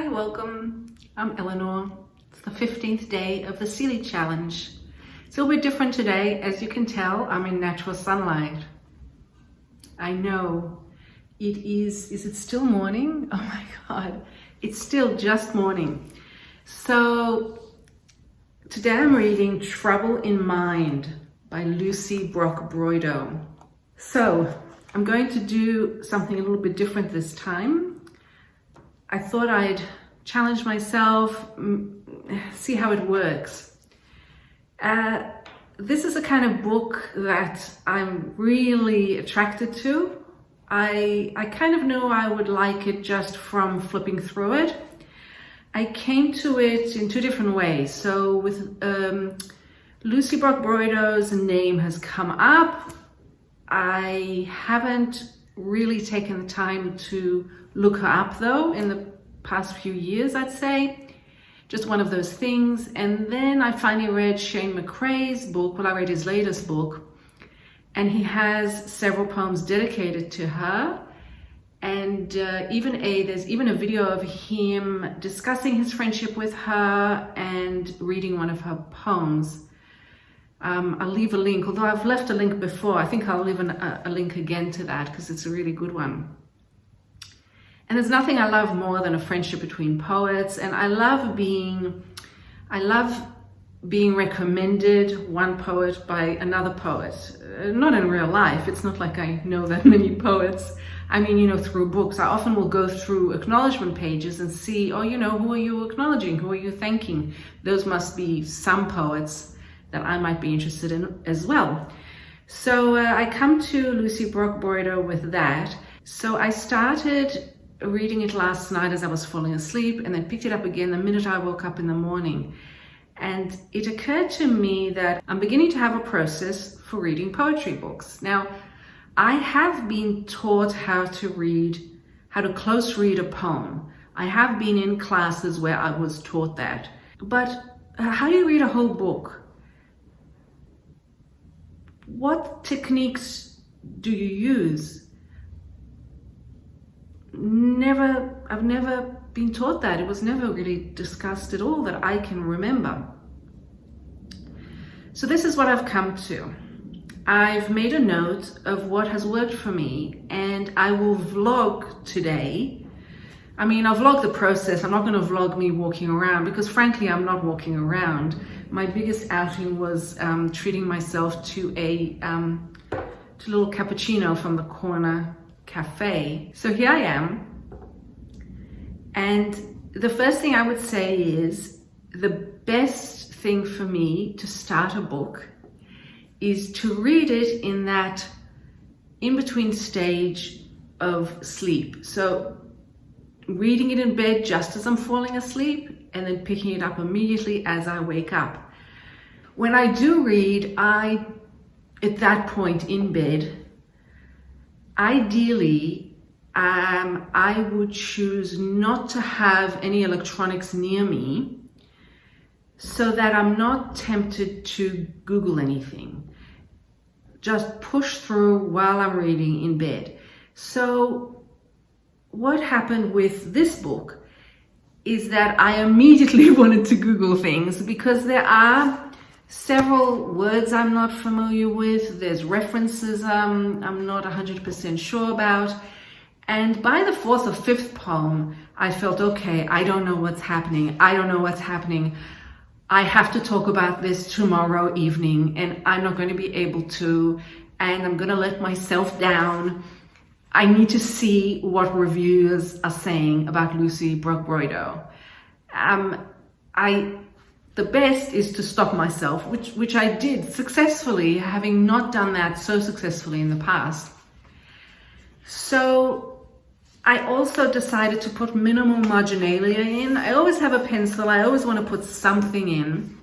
Hi, welcome. I'm Eleanor. It's the 15th day of the Sealy Challenge. It's a little bit different today. As you can tell, I'm in natural sunlight. I know it is it still morning? Oh my God, it's still just morning. So today I'm reading Trouble in Mind by Lucie Brock-Broido. So I'm going to do something a little bit different this time. I thought I'd challenge myself, see how it works. This is a kind of book that I'm really attracted to. I kind of knew I would like it just from flipping through it. I came to it in two different ways. So with Lucie Brock-Broido's name has come up. I haven't really taken the time to look her up though in the past few years, I'd say. Just one of those things. And then I finally read Shane McCrae's book. Well, I read his latest book, and he has several poems dedicated to her. And there's even a video of him discussing his friendship with her and reading one of her poems. I'll leave a link, although I've left a link before. I think I'll leave a link again to that because it's a really good one. And there's nothing I love more than a friendship between poets. And I love being recommended one poet by another poet. Not in real life. It's not like I know that many poets. I mean, through books. I often will go through acknowledgement pages and see, who are you acknowledging? Who are you thanking? Those must be some poets that I might be interested in as well. So I come to Lucie Brock-Broido with that. So I started reading it last night as I was falling asleep, and then picked it up again the minute I woke up in the morning. And it occurred to me that I'm beginning to have a process for reading poetry books. Now, I have been taught how to close read a poem. I have been in classes where I was taught that. But how do you read a whole book? What techniques do you use? I've never been taught that. It was never really discussed at all that I can remember. So this is what I've come to. I've made a note of what has worked for me, and I will vlog today. I mean, I'll vlog the process. I'm not going to vlog me walking around because frankly, I'm not walking around. My biggest outing was treating myself to a little cappuccino from the corner cafe. So here I am. And the first thing I would say is the best thing for me to start a book is to read it in that in-between stage of sleep. So reading it in bed just as I'm falling asleep, and then picking it up immediately as I wake up. When I do read, at that point in bed, ideally, I would choose not to have any electronics near me so that I'm not tempted to Google anything. Just push through while I'm reading in bed. So what happened with this book is that I immediately wanted to Google things because there are several words I'm not familiar with. There's references I'm not 100% sure about. And by the fourth or fifth poem, I felt, okay, I don't know what's happening. I don't know what's happening. I have to talk about this tomorrow evening, and I'm not going to be able to, and I'm going to let myself down. I need to see what reviewers are saying about Lucie Brock-Broido. The best is to stop myself, which I did successfully, having not done that so successfully in the past. So I also decided to put minimal marginalia in. I always have a pencil. I always want to put something in.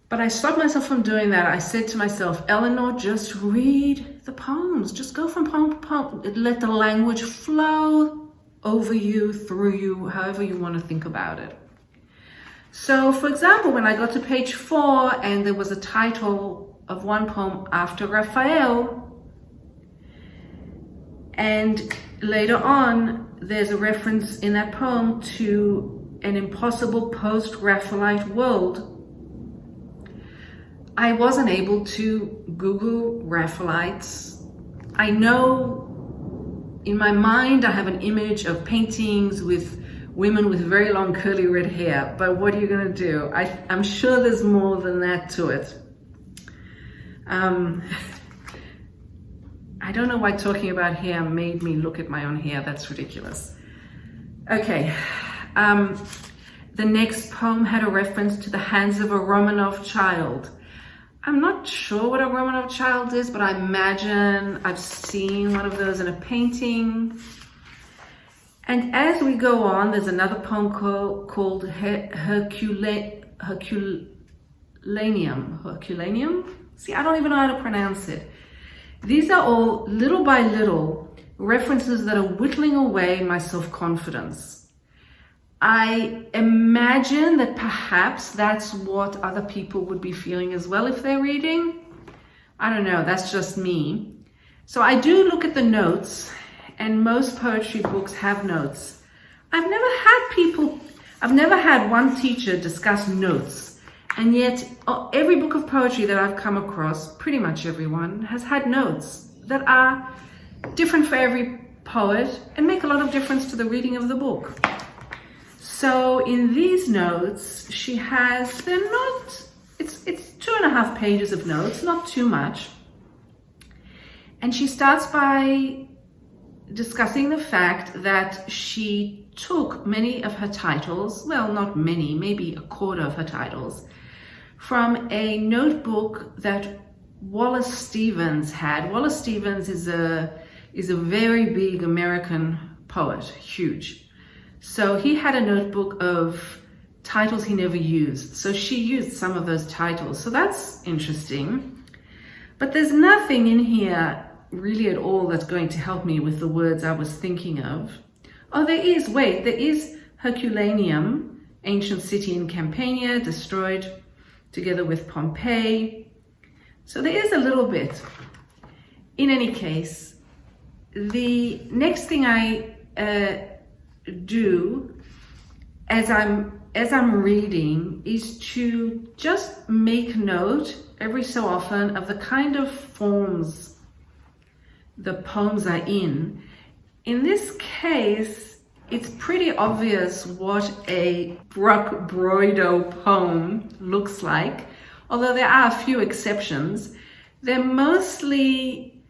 But I stopped myself from doing that. I said to myself, Eleanor, just read the poems. Just go from poem to poem. Let the language flow over you, through you, however you want to think about it. So, for example, when I got to page 4 and there was a title of one poem after Raphael, and later on there's a reference in that poem to an impossible post-Raphaelite world. I wasn't able to Google Raphaelites. I know in my mind I have an image of paintings with women with very long curly red hair, but what are you going to do? I'm sure there's more than that to it. I don't know why talking about hair made me look at my own hair. That's ridiculous. Okay. The next poem had a reference to the hands of a Romanov child. I'm not sure what a Romanov child is, but I imagine I've seen one of those in a painting. And as we go on, there's another poem called Herculaneum. See, I don't even know how to pronounce it. These are all, little by little, references that are whittling away my self-confidence. I imagine that perhaps that's what other people would be feeling as well if they're reading. I don't know, that's just me. So I do look at the notes, and most poetry books have notes. I've never had one teacher discuss notes, and yet every book of poetry that I've come across, pretty much everyone, has had notes that are different for every poet and make a lot of difference to the reading of the book. So in these notes, she has, it's 2.5 pages of notes, not too much. And she starts by discussing the fact that she took many of her titles, well, not many, maybe a quarter of her titles, from a notebook that Wallace Stevens had. Wallace Stevens is a very big American poet, huge. So he had a notebook of titles he never used. So she used some of those titles. So that's interesting. But there's nothing in here really at all that's going to help me with the words I was thinking of. Oh, there is Herculaneum, ancient city in Campania, destroyed together with Pompeii. So there is a little bit. In any case, the next thing I do as I'm reading is to just make note every so often of the kind of forms the poems are in. In this case, it's pretty obvious what a Brock-Broido poem looks like, although there are a few exceptions. They're mostly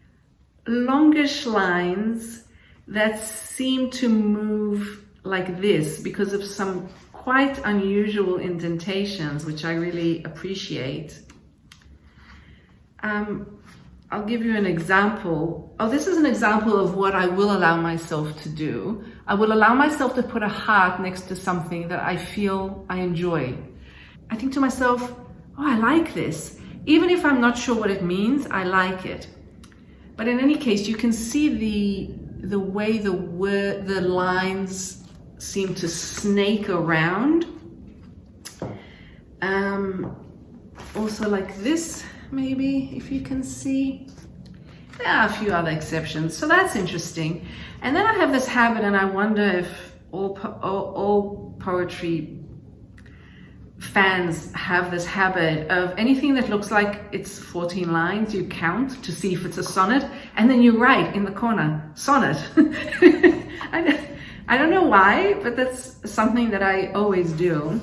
longish lines that seem to move like this because of some quite unusual indentations, which I really appreciate. I'll give you an example. Oh, this is an example of what I will allow myself to do. I will allow myself to put a heart next to something that I feel I enjoy. I think to myself, oh, I like this. Even if I'm not sure what it means, I like it. But in any case, you can see the way the lines seem to snake around. Also like this, maybe, if you can see. There are a few other exceptions, so that's interesting. And then I have this habit, and I wonder if all poetry fans have this habit of anything that looks like it's 14 lines, you count to see if it's a sonnet, and then you write in the corner, sonnet. I don't know why, but that's something that I always do.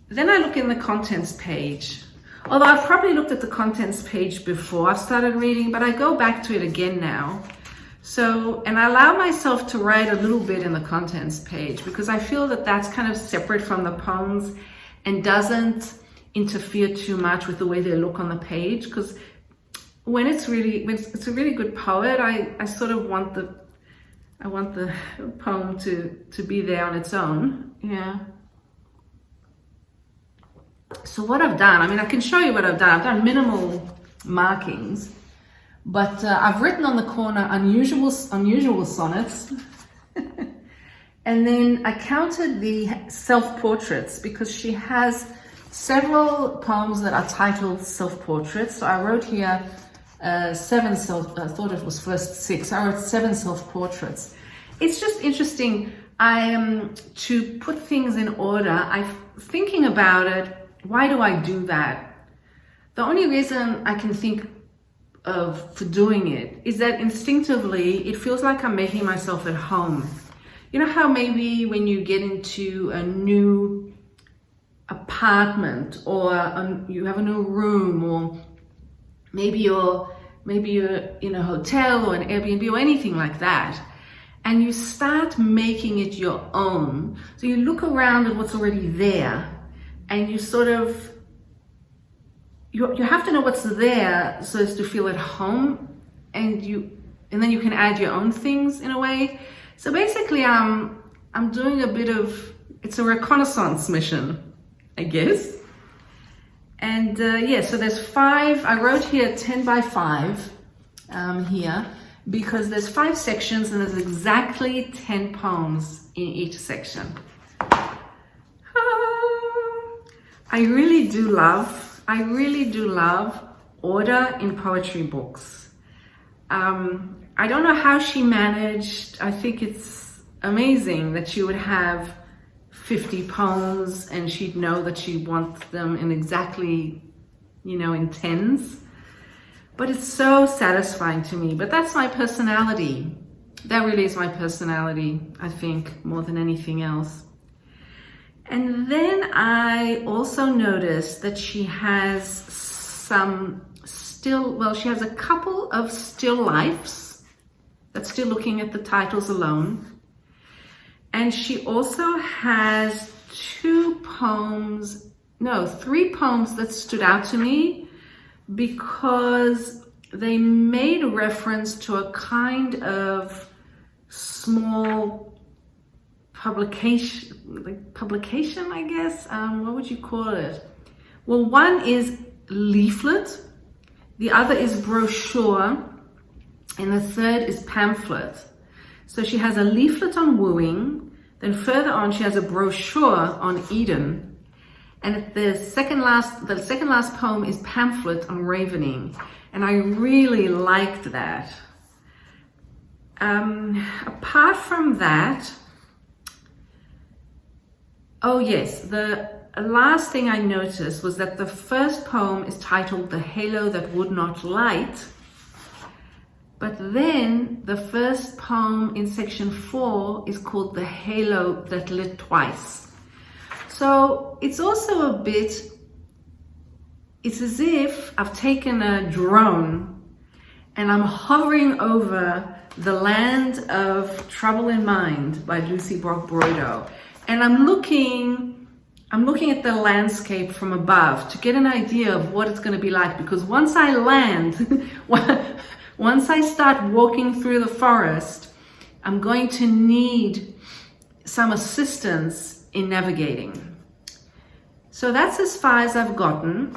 Then I look in the contents page. Although I've probably looked at the contents page before I've started reading, but I go back to it again now. So, and I allow myself to write a little bit in the contents page because I feel that that's kind of separate from the poems and doesn't interfere too much with the way they look on the page. Because when it's a really good poet, I sort of want the poem to be there on its own. Yeah. So what I've done, I mean, I can show you what I've done. I've done minimal markings, but I've written on the corner unusual sonnets. And then I counted the self-portraits because she has several poems that are titled self-portraits. So I wrote here seven self, I thought it was first six. I wrote 7 self-portraits. It's just interesting to put things in order. I'm thinking about it. Why do I do that? The only reason I can think of for doing it is that instinctively it feels like I'm making myself at home. You know how maybe when you get into a new apartment or you have a new room, or maybe you're in a hotel or an Airbnb or anything like that, and you start making it your own. So you look around at what's already there, and you sort of you have to know what's there so as to feel at home, and then you can add your own things in a way. So basically, I'm doing a bit of, it's a reconnaissance mission, I guess. And yeah, so there's 5. I wrote here 10 by 5 here because there's 5 sections and there's exactly 10 poems in each section. I really do love order in poetry books. I don't know how she managed. I think it's amazing that she would have 50 poems and she'd know that she wants them in exactly, in tens. But it's so satisfying to me. But that's my personality. That really is my personality, I think, more than anything else. And then I also noticed that she has she has a couple of still lifes. That's still looking at the titles alone. And she also has 3 poems that stood out to me because they made reference to a kind of small publication, I guess. What would you call it? Well, one is leaflet, the other is brochure, and the third is pamphlet. So she has a leaflet on wooing, then further on she has a brochure on Eden, and the second last poem is pamphlet on ravening, and I really liked that. Apart from that, oh yes, the last thing I noticed was that the first poem is titled The Halo That Would Not Light, but then the first poem in section 4 is called The Halo That Lit Twice. So it's also it's as if I've taken a drone and I'm hovering over The Land of Trouble in Mind by Lucie Brock-Broido. And I'm looking at the landscape from above to get an idea of what it's going to be like, because once I land, once I start walking through the forest, I'm going to need some assistance in navigating. So that's as far as I've gotten.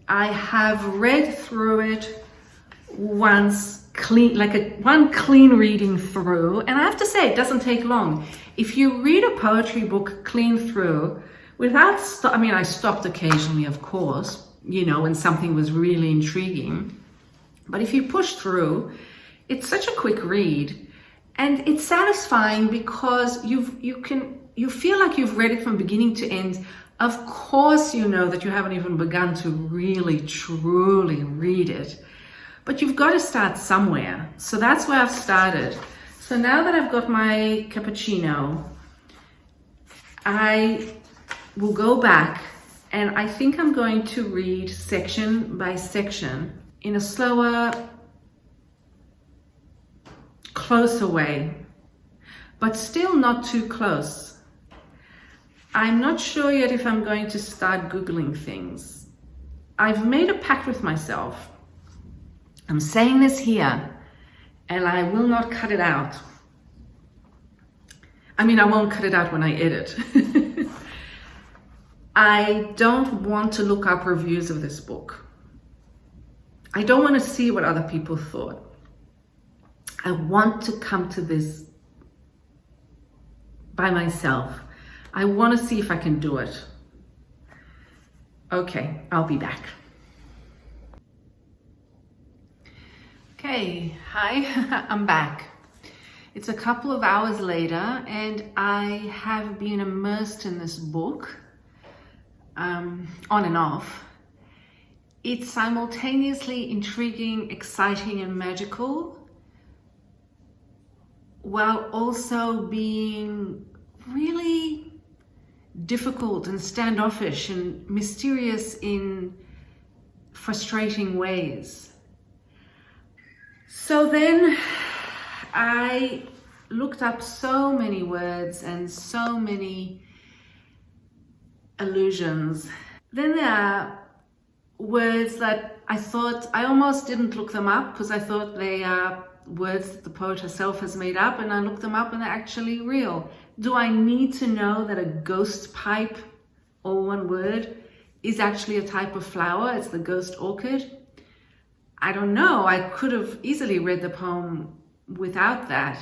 I have read through it once, one clean reading through, and I have to say it doesn't take long. If you read a poetry book clean through, I stopped occasionally, of course, when something was really intriguing. But if you push through, it's such a quick read, and it's satisfying because you feel like you've read it from beginning to end. Of course, you know that you haven't even begun to really, truly read it, but you've got to start somewhere. So that's where I've started. So now that I've got my cappuccino, I will go back, and I think I'm going to read section by section in a slower, closer way, but still not too close. I'm not sure yet if I'm going to start Googling things. I've made a pact with myself. I'm saying this here, and I will not cut it out. I won't cut it out when I edit. I don't want to look up reviews of this book. I don't want to see what other people thought. I want to come to this by myself. I want to see if I can do it. Okay, I'll be back. Okay, hi, I'm back. It's a couple of hours later and I have been immersed in this book, on and off. It's simultaneously intriguing, exciting, and magical, while also being really difficult and standoffish and mysterious in frustrating ways. So then I looked up so many words and so many allusions. Then there are words that I thought I almost didn't look them up because I thought they are words that the poet herself has made up, and I looked them up and they're actually real. Do I need to know that a ghost pipe, all one word, is actually a type of flower? It's the ghost orchid. I don't know. I could have easily read the poem without that.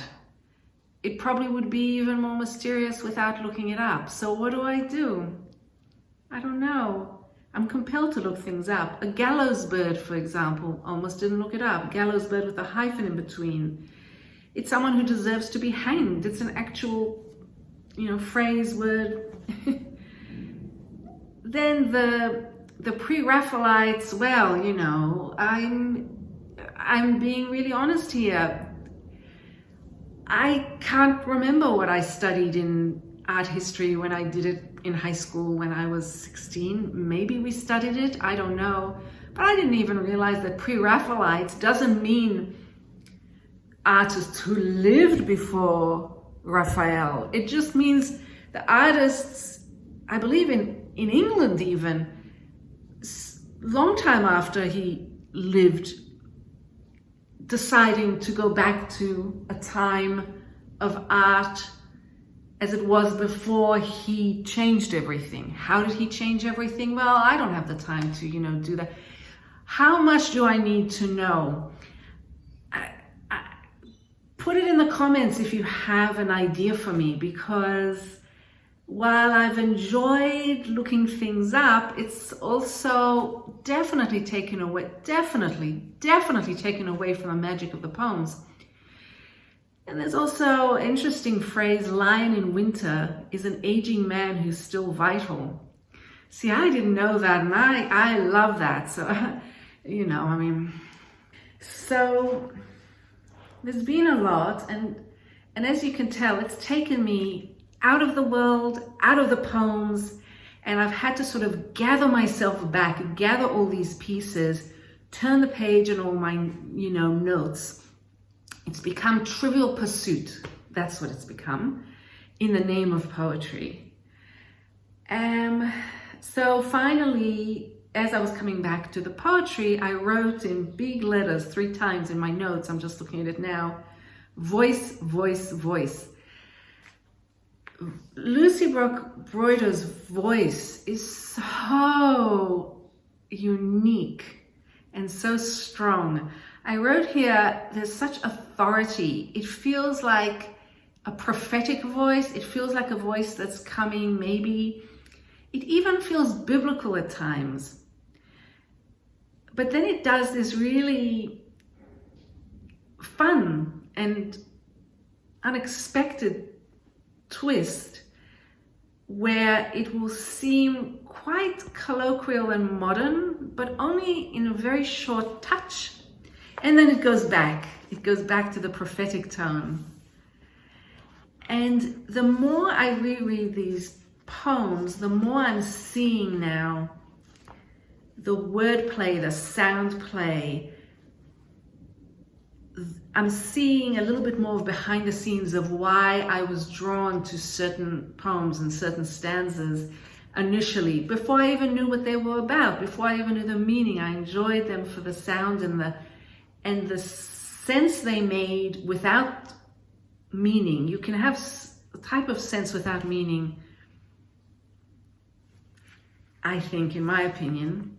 It probably would be even more mysterious without looking it up. So what do? I don't know. I'm compelled to look things up. A gallows bird, for example, almost didn't look it up. Gallows bird with a hyphen in between. It's someone who deserves to be hanged. It's an actual, phrase, word. Then the pre-Raphaelites, well, I'm being really honest here. I can't remember what I studied in art history when I did it in high school when I was 16. Maybe we studied it, I don't know. But I didn't even realize that pre-Raphaelites doesn't mean artists who lived before Raphael. It just means the artists, I believe in England even, long time after he lived, deciding to go back to a time of art as it was before he changed everything. How did he change everything? Well, I don't have the time to, do that. How much do I need to know? Put it in the comments if you have an idea for me, because while I've enjoyed looking things up, it's also definitely taken away from the magic of the poems. And there's also an interesting phrase, lion in winter is an aging man who's still vital. See, I didn't know that, and I love that. So, so there's been a lot, and as you can tell, it's taken me out of the world, out of the poems, and I've had to sort of gather myself back, gather all these pieces, turn the page and all my, notes. It's become Trivial Pursuit. That's what it's become, in the name of poetry. So finally, as I was coming back to the poetry, I wrote in big letters 3 times in my notes, I'm just looking at it now, voice, voice, voice. Lucie Brock-Broido's voice is so unique and so strong. I wrote here, there's such authority. It feels like a prophetic voice. It feels like a voice that's coming, maybe. It even feels biblical at times. But then it does this really fun and unexpected twist where it will seem quite colloquial and modern, but only in a very short touch. And then it goes back to the prophetic tone. And the more I reread these poems, the more I'm seeing now the wordplay, the sound play. I'm seeing a little bit more of behind the scenes of why I was drawn to certain poems and certain stanzas initially, before I even knew what they were about, before I even knew the meaning. I enjoyed them for the sound and the sense they made without meaning. You can have a type of sense without meaning, I think, in my opinion.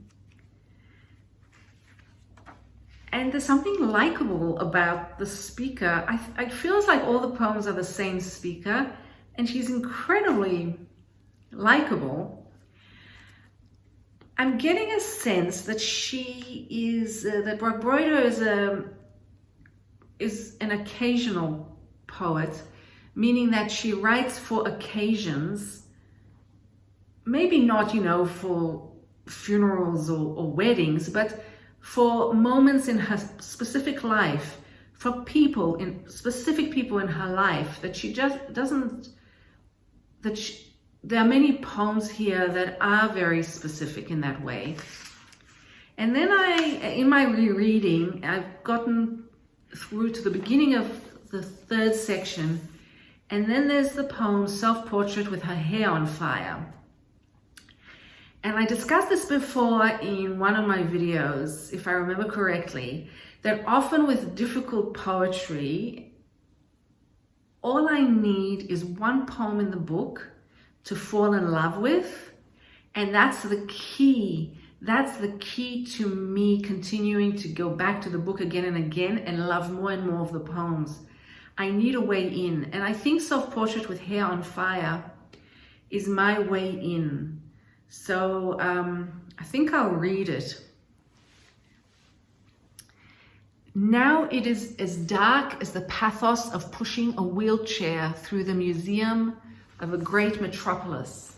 And there's something likable about the speaker. It feels like all the poems are the same speaker, and she's incredibly likable. I'm getting a sense that she is, that Brock-Broido is is an occasional poet, meaning that she writes for occasions, maybe not, for funerals or weddings, but for moments in her specific life, for specific people in her life, that she just doesn't, there are many poems here that are very specific in that way. And then in my rereading, I've gotten through to the beginning of the 3rd section, and then there's the poem Self-Portrait with Her Hair on Fire. And I discussed this before in one of my videos, if I remember correctly, that often with difficult poetry, all I need is one poem in the book to fall in love with. And that's the key. That's the key to me continuing to go back to the book again and again and love more and more of the poems. I need a way in. And I think Self-Portrait with Hair on Fire is my way in. So I think I'll read it. Now it is as dark as the pathos of pushing a wheelchair through the museum of a great metropolis.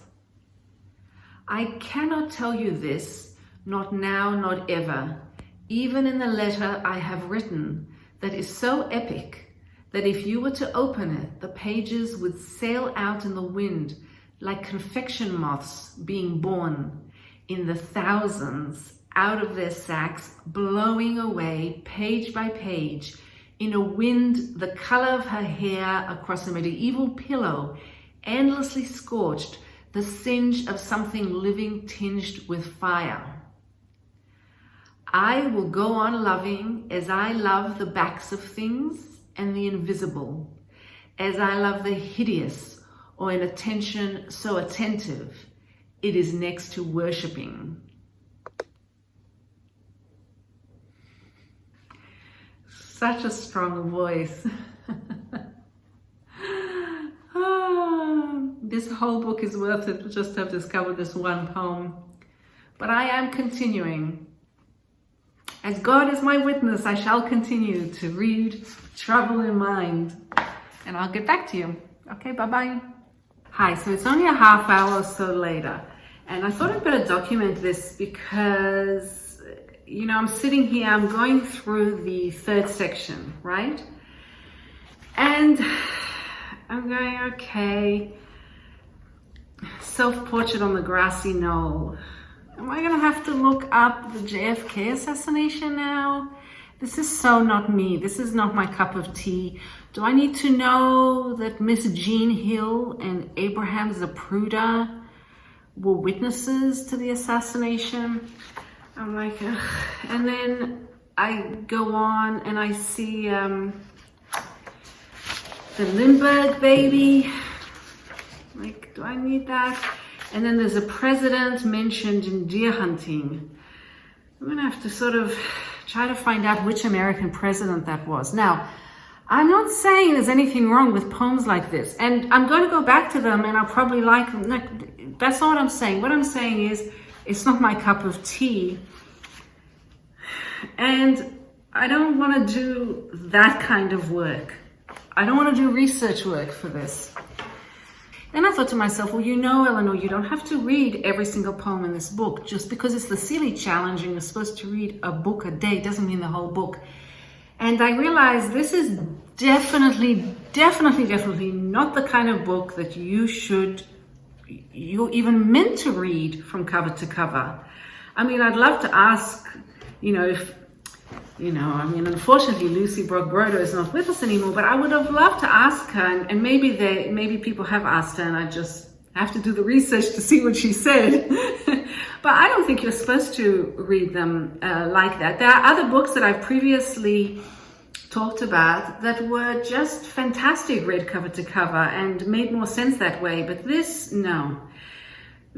I cannot tell you this, not now, not ever, even in the letter I have written that is so epic that if you were to open it, the pages would sail out in the wind like confection moths being born in the thousands out of their sacks, blowing away page by page in a wind the color of her hair across a medieval pillow, endlessly scorched, the singe of something living tinged with fire. I will go on loving as I love the backs of things and the invisible, as I love the hideous, or an attention so attentive, it is next to worshipping. Such a strong voice. This whole book is worth it just to have discovered this one poem. But I am continuing. As God is my witness, I shall continue to read Trouble in Mind. And I'll get back to you. Okay, bye-bye. Hi, so it's only a half hour or so later, and I thought I'd better document this because, I'm sitting here, I'm going through the 3rd section, right? And I'm going, okay, Self-Portrait on the Grassy Knoll. Am I gonna have to look up the JFK assassination now? This is so not me. This is not my cup of tea. Do I need to know that Miss Jean Hill and Abraham Zapruder were witnesses to the assassination? I'm like, ugh. And then I go on and I see the Lindbergh baby. Like, do I need that? And then there's a president mentioned in deer hunting. I'm gonna have to sort of try to find out which American president that was. Now, I'm not saying there's anything wrong with poems like this, and I'm going to go back to them and I'll probably like them. That's not what I'm saying. What I'm saying is it's not my cup of tea, and I don't want to do that kind of work. I don't want to do research work for this. Then I thought to myself, well, Eleanor, you don't have to read every single poem in this book. Just because it's the Seeley Challenge and you're supposed to read a book a day doesn't mean the whole book. And I realized this is definitely not the kind of book that you're even meant to read from cover to cover. I mean, I'd love to ask, unfortunately, Lucie Brock-Broido is not with us anymore, but I would have loved to ask her, and maybe people have asked her, and I just have to do the research to see what she said. But I don't think you're supposed to read them like that. There are other books that I've previously talked about that were just fantastic read cover to cover and made more sense that way, but this, no.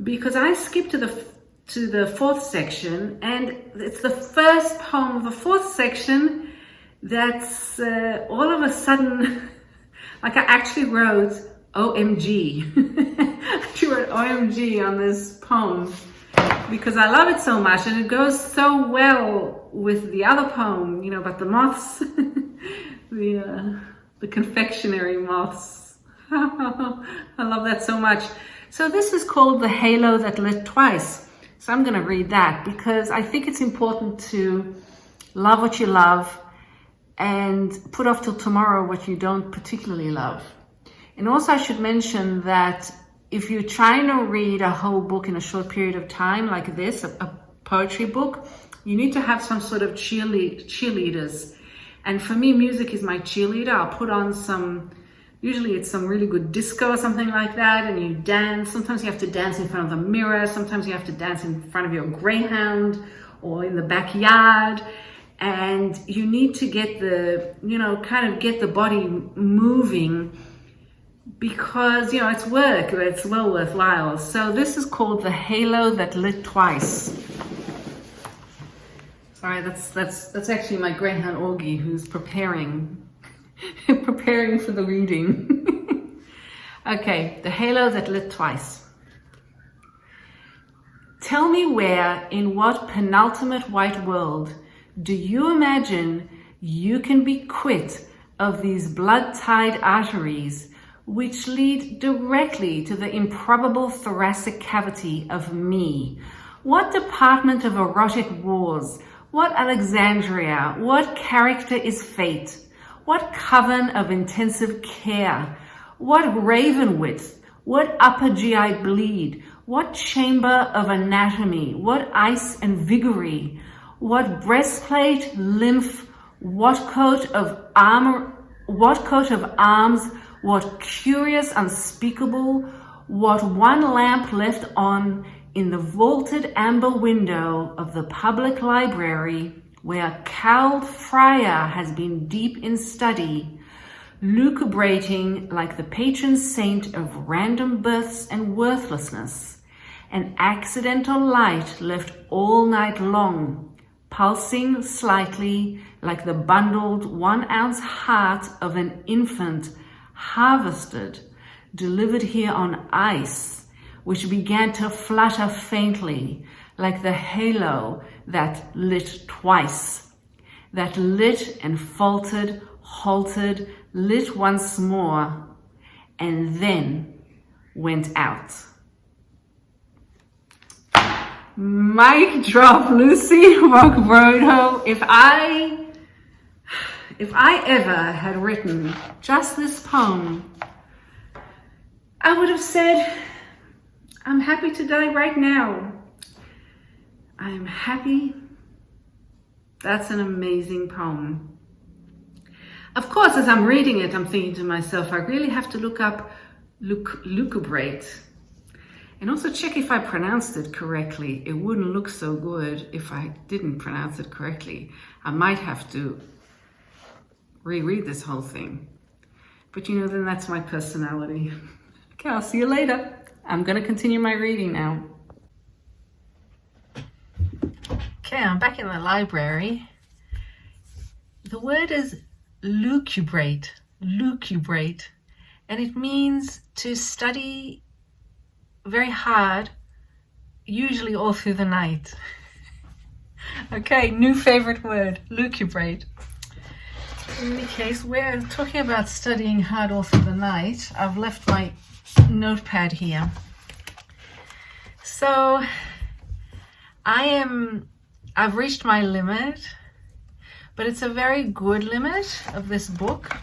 Because I skipped to the 4th section, and it's the first poem of the 4th section that's all of a sudden, like I actually wrote OMG. I wrote OMG on this poem because I love it so much, and it goes so well with the other poem, about the moths, the confectionery moths. I love that so much. So this is called The Halo That Lit Twice. So I'm going to read that because I think it's important to love what you love and put off till tomorrow what you don't particularly love. And also I should mention that if you're trying to read a whole book in a short period of time like this, a poetry book, you need to have some sort of cheerleaders. And for me, music is my cheerleader. I'll put on usually it's some really good disco or something like that, and you dance. Sometimes you have to dance in front of the mirror. Sometimes you have to dance in front of your greyhound or in the backyard. And you need to get get the body moving because, it's work, it's well worthwhile. So this is called The Halo That Lit Twice. Sorry, that's actually my greyhound Augie who's preparing for the reading. Okay, The Halo That Lit Twice. Tell me where, in what penultimate white world, do you imagine you can be quit of these blood-tied arteries which lead directly to the improbable thoracic cavity of me? What department of erotic wars? What Alexandria? What character is fate? What coven of intensive care? What raven width? What upper GI bleed? What chamber of anatomy? What ice and vigoury? What breastplate, lymph? What coat of arms? What curious unspeakable? What one lamp left on in the vaulted amber window of the public library, where a cowled friar has been deep in study, lucubrating like the patron saint of random births and worthlessness, an accidental light left all night long, pulsing slightly like the bundled 1 ounce heart of an infant harvested, delivered here on ice, which began to flutter faintly like the halo that lit twice, that lit and faltered, halted, lit once more, and then went out. Mic drop, Lucie Brock-Broido. If I ever had written just this poem, I would have said, I'm happy to die right now. I'm happy. That's an amazing poem. Of course, as I'm reading it, I'm thinking to myself, I really have to look up lucubrate and also check if I pronounced it correctly. It wouldn't look so good if I didn't pronounce it correctly. I might have to reread this whole thing. But then that's my personality. Okay, I'll see you later. I'm going to continue my reading now. Okay, I'm back in the library. The word is lucubrate, and it means to study very hard, usually all through the night. Okay, new favorite word, lucubrate. In any case, we're talking about studying hard all through the night. I've left my notepad here. So I've reached my limit, but it's a very good limit of this book.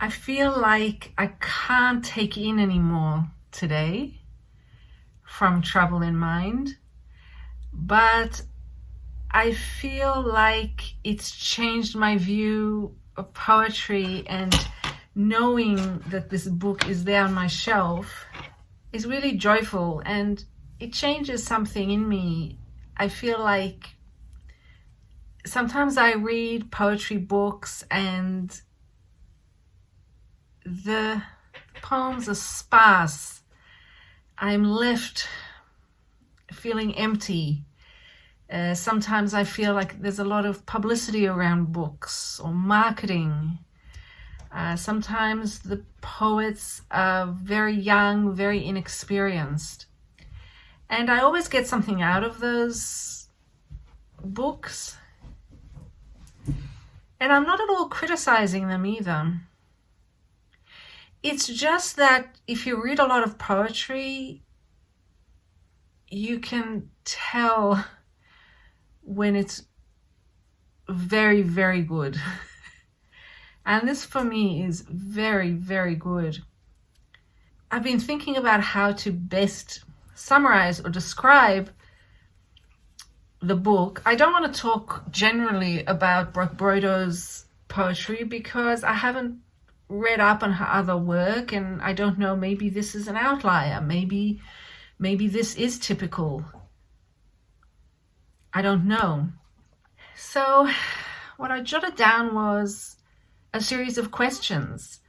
I feel like I can't take in anymore today from Trouble in Mind, but I feel like it's changed my view of poetry, and knowing that this book is there on my shelf is really joyful, and it changes something in me. I feel like sometimes I read poetry books and the poems are sparse. I'm left feeling empty. Sometimes I feel like there's a lot of publicity around books or marketing. Sometimes the poets are very young, very inexperienced. And I always get something out of those books. And I'm not at all criticizing them either. It's just that if you read a lot of poetry, you can tell when it's very, very good. And this for me is very, very good. I've been thinking about how to best summarize or describe the book. I don't want to talk generally about Brock-Broido's poetry because I haven't read up on her other work, and I don't know, maybe this is an outlier. Maybe this is typical. I don't know. So what I jotted down was a series of questions.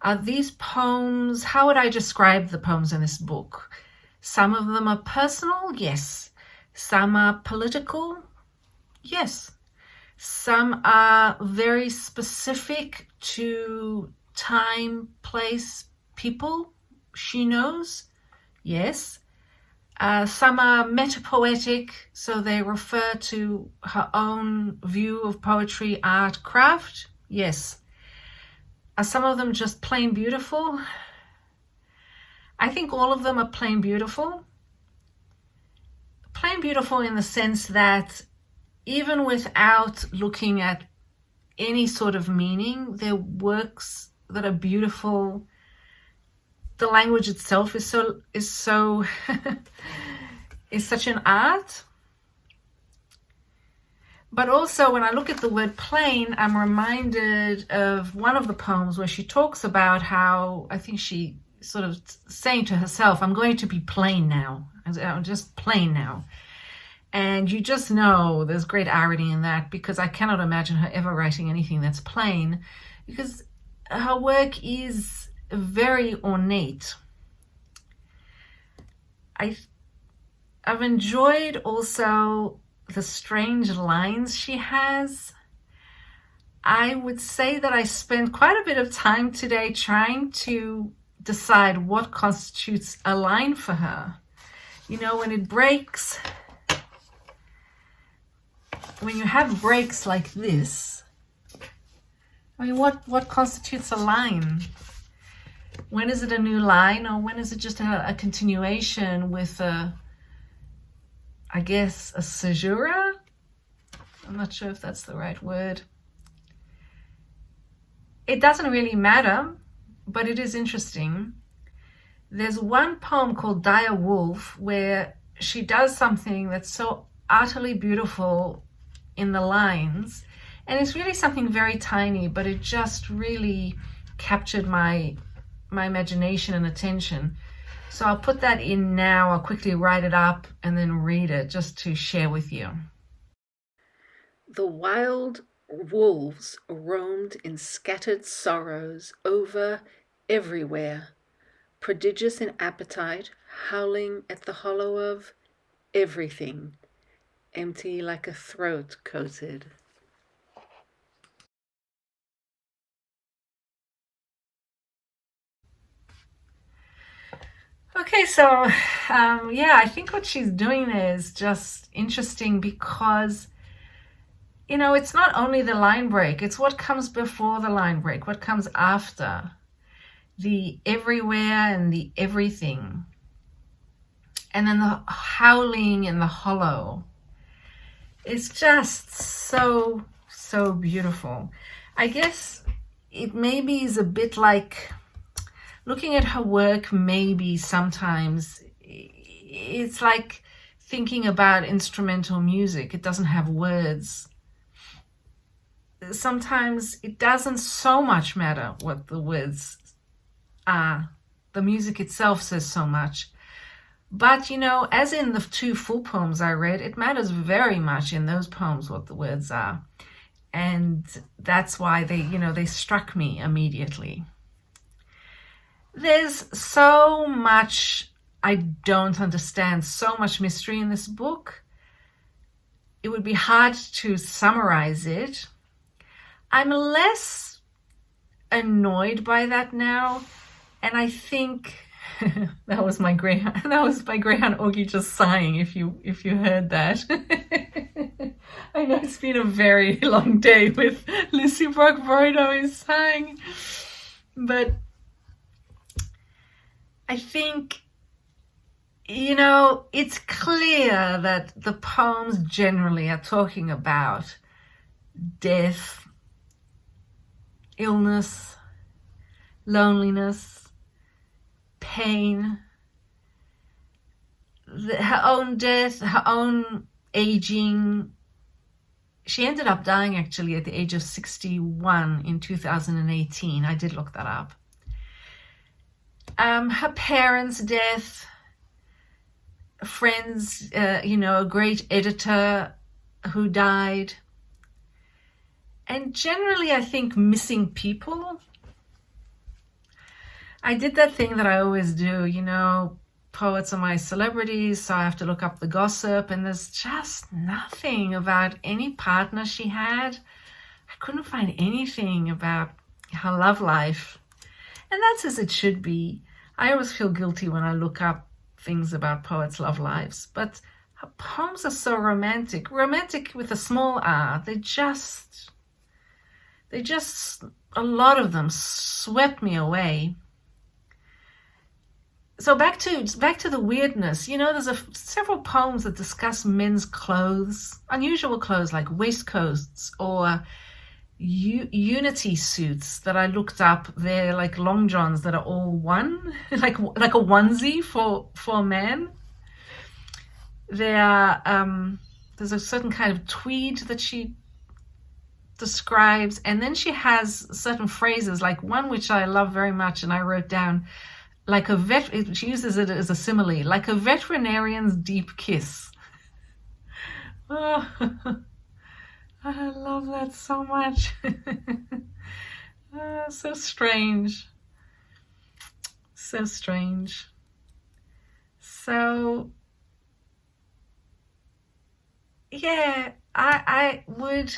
Are these poems, how would I describe the poems in this book? Some of them are personal, yes. Some are political, yes. Some are very specific to time, place, people she knows, yes. Some are metapoetic, so they refer to her own view of poetry, art, craft, yes. Are some of them just plain beautiful? I think all of them are plain beautiful. Plain beautiful in the sense that even without looking at any sort of meaning, they're works that are beautiful. The language itself is such an art. But also when I look at the word plain, I'm reminded of one of the poems where she talks about how, I think she sort of saying to herself, I'm going to be plain now. I'm just plain now. And you just know there's great irony in that, because I cannot imagine her ever writing anything that's plain, because her work is very ornate. I've enjoyed also the strange lines she has. I would say that I spent quite a bit of time today trying to decide what constitutes a line for her. You know, when it breaks, when you have breaks like this, I mean, what constitutes a line? When is it a new line, or when is it just a continuation with I guess, a caesura? I'm not sure if that's the right word. It doesn't really matter, but it is interesting. There's one poem called Dire Wolf where she does something that's so utterly beautiful in the lines, and it's really something very tiny, but it just really captured my imagination and attention. So I'll put that in now. I'll quickly write it up and then read it just to share with you. The wild wolves roamed in scattered sorrows over everywhere, prodigious in appetite, howling at the hollow of everything, empty like a throat coated. Okay, so yeah, I think what she's doing there is just interesting because, you know, it's not only the line break, it's what comes before the line break, what comes after. The everywhere and the everything. And then the howling and the hollow. It's just so, so beautiful. I guess it maybe is a bit like looking at her work, maybe sometimes it's like thinking about instrumental music. It doesn't have words. Sometimes it doesn't so much matter what the words are. The music itself says so much. But, you know, as in the two full poems I read, it matters very much in those poems what the words are. And that's why they struck me immediately. There's so much I don't understand, so much mystery in this book. It would be hard to summarize it. I'm less annoyed by that now, and I think That was my greyhound. That was my greyhound Augie just sighing. If you heard that, I know it's been a very long day with Lucie Brock-Broido is sighing, but I think, you know, it's clear that the poems generally are talking about death, illness, loneliness, pain, her own death, her own aging. She ended up dying actually at the age of 61 in 2018. I did look that up. Her parents' death, friends, you know, a great editor who died, and generally I think missing people. I did that thing that I always do, you know, poets are my celebrities, so I have to look up the gossip, and there's just nothing about any partner she had. I couldn't find anything about her love life, and that's as it should be. I always feel guilty when I look up things about poets' love lives, but her poems are so romantic with a small r. They just, a lot of them swept me away. So back to the weirdness. You know, there's several poems that discuss men's clothes, unusual clothes like waistcoats or unity suits that I looked up. They're like long johns that are all one, like a onesie for men. There are there's a certain kind of tweed that she describes, and then she has certain phrases, like one which I love very much, and I wrote down. Like she uses it as a simile, like a veterinarian's deep kiss. Oh, I love that so much. So strange. So strange. So, yeah, I would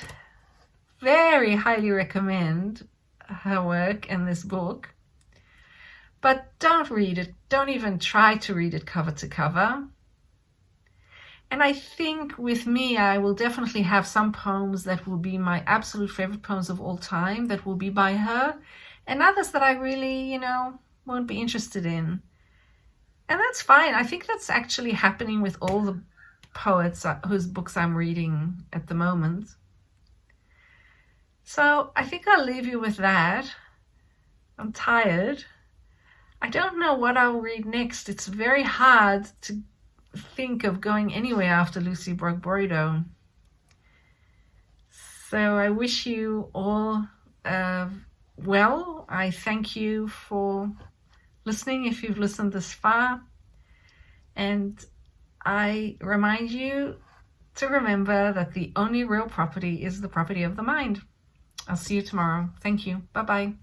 very highly recommend her work and this book. But don't read it. Don't even try to read it cover to cover. And I think with me, I will definitely have some poems that will be my absolute favorite poems of all time that will be by her, and others that I really, you know, won't be interested in. And that's fine. I think that's actually happening with all the poets whose books I'm reading at the moment. So I think I'll leave you with that. I'm tired. I don't know what I'll read next. It's very hard to think of going anywhere after Lucie Brock-Broido. So I wish you all well. I thank you for listening if you've listened this far. And I remind you to remember that the only real property is the property of the mind. I'll see you tomorrow. Thank you. Bye-bye.